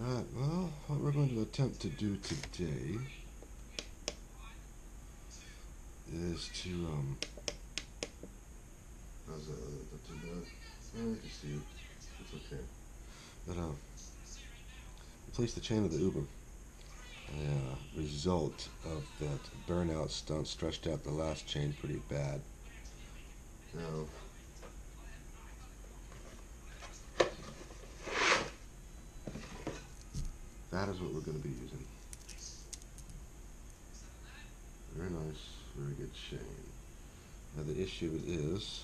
Alright, well, what we're going to attempt to do today is to, how's that? Not too bad? Yeah, you can see it. It's okay. But, replace the chain of the Uber. A result of that burnout stunt stretched out the last chain pretty bad. Now, that is what we're going to be using. Very nice, very good chain. Now the issue is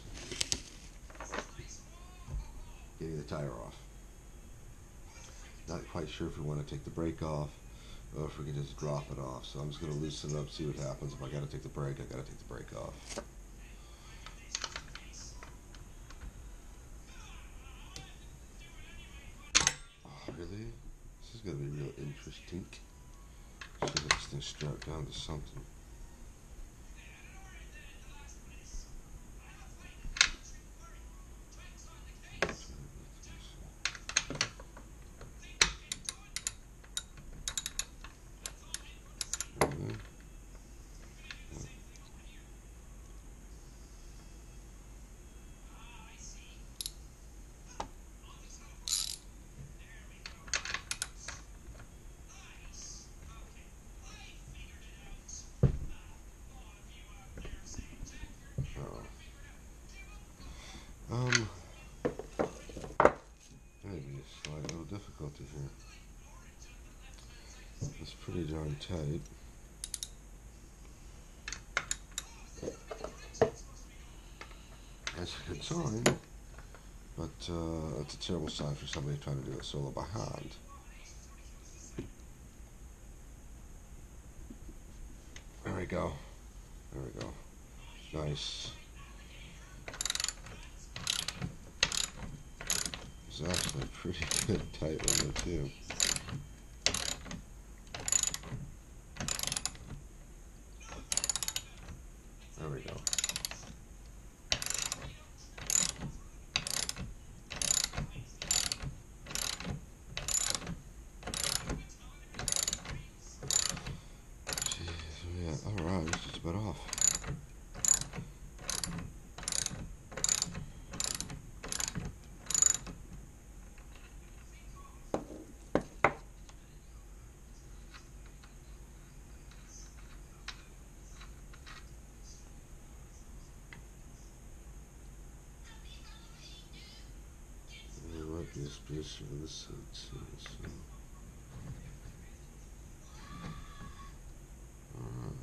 getting the tire off. Not quite sure if we want to take the brake off or if we can just drop it off. So I'm just going to loosen it up, see what happens. If I got to take the brake, I got to take the brake off. Oh, really? This is going to be real interesting. Should get this thing strapped down to something. Maybe a slight little difficulty here. It's pretty darn tight. That's a good sign, but it's a terrible sign for somebody trying to do a solo by hand. There we go. There we go. Nice. It's actually a pretty good tight one there too. There we go. Jeez, yeah, alright, it's just about off. This space for this side too, so. Alright.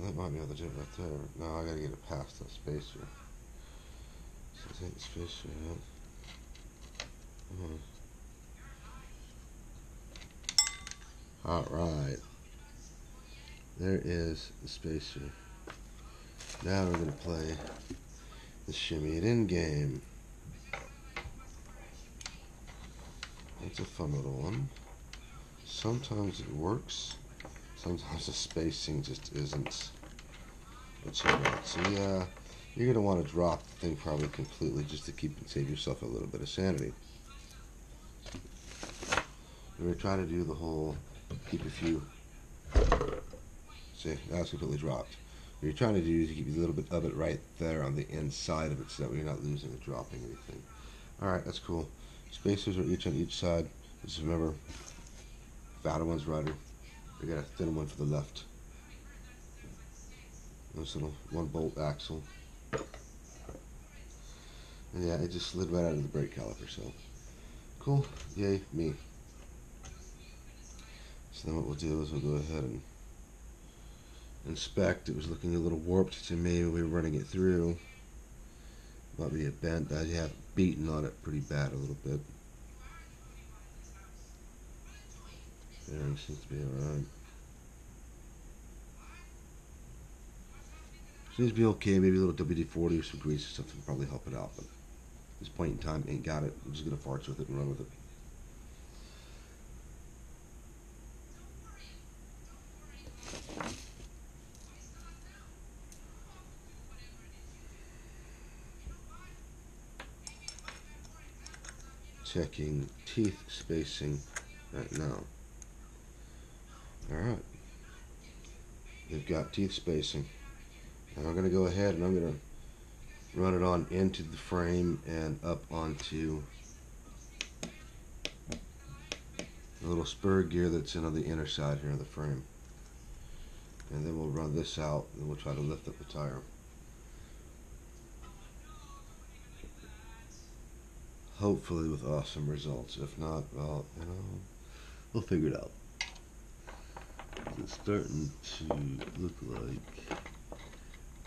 That might be able to do it right there. No, I gotta get it past that spacer. So take the spacer out. Alright. There is the spacer. Now we're gonna play the shimmy it in game. It's a fun little one. Sometimes it works. Sometimes the spacing just isn't what you want. So yeah, you're gonna want to drop the thing probably completely just to save yourself a little bit of sanity. We're gonna try to do the whole keep a few. See, that's completely dropped. What you're trying to do is keep a little bit of it right there on the inside of it so that you're not losing or dropping anything. Alright, that's cool. Spacers are each on each side. Just remember, fatter one's righter. We got a thinner one for the left. This little 1-bolt axle. And yeah, it just slid right out of the brake caliper, so cool. Yay, me. So then what we'll do is we'll go ahead and inspect. It was looking a little warped to me when we were running it through. Might be a bent. I have beaten on it pretty bad a little bit. Bearing seems to be alright. Seems to be okay. Maybe a little WD-40 or some grease or something probably help it out. But at this point in time, ain't got it. I'm just gonna farts with it and run with it. Checking teeth spacing right now. Alright. We've got teeth spacing. And I'm going to go ahead and I'm going to run it on into the frame and up onto the little spur gear that's in on the inner side here of the frame. And then we'll run this out and we'll try to lift up the tire. Hopefully with awesome results. If not, well, you know, we'll figure it out. It's starting to look like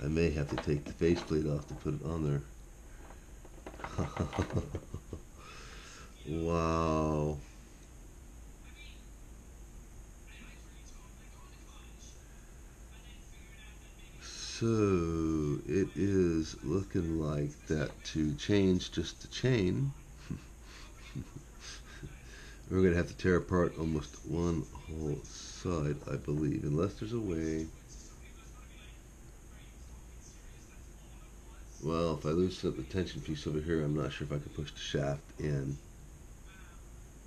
I may have to take the faceplate off to put it on there. Wow. So it is looking like that to change just the chain. We're going to have to tear apart almost one whole side, I believe, unless there's a way. Well, if I loosen up the tension piece over here, I'm not sure if I can push the shaft in.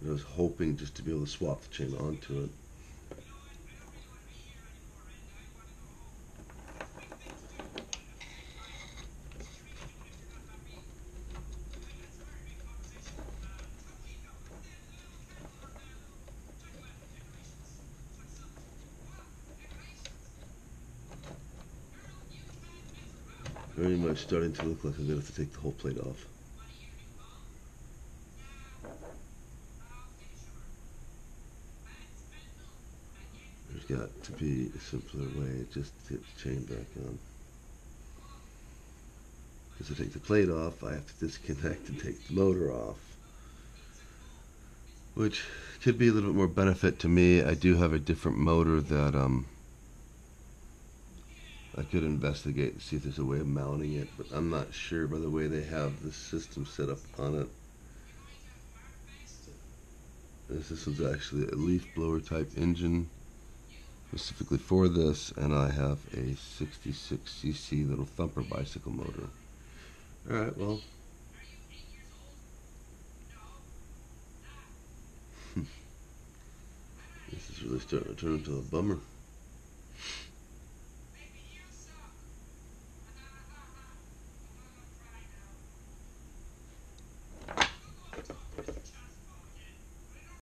I was hoping just to be able to swap the chain onto it. Very much starting to look like I'm going to have to take the whole plate off. There's got to be a simpler way just to get the chain back on. Because to take the plate off, I have to disconnect and take the motor off. Which could be a little bit more benefit to me. I do have a different motor that I could investigate and see if there's a way of mounting it, but I'm not sure by the way they have the system set up on it. This is actually a leaf blower type engine specifically for this, and I have a 66cc little thumper bicycle motor. Alright, well. This is really starting to turn into a bummer.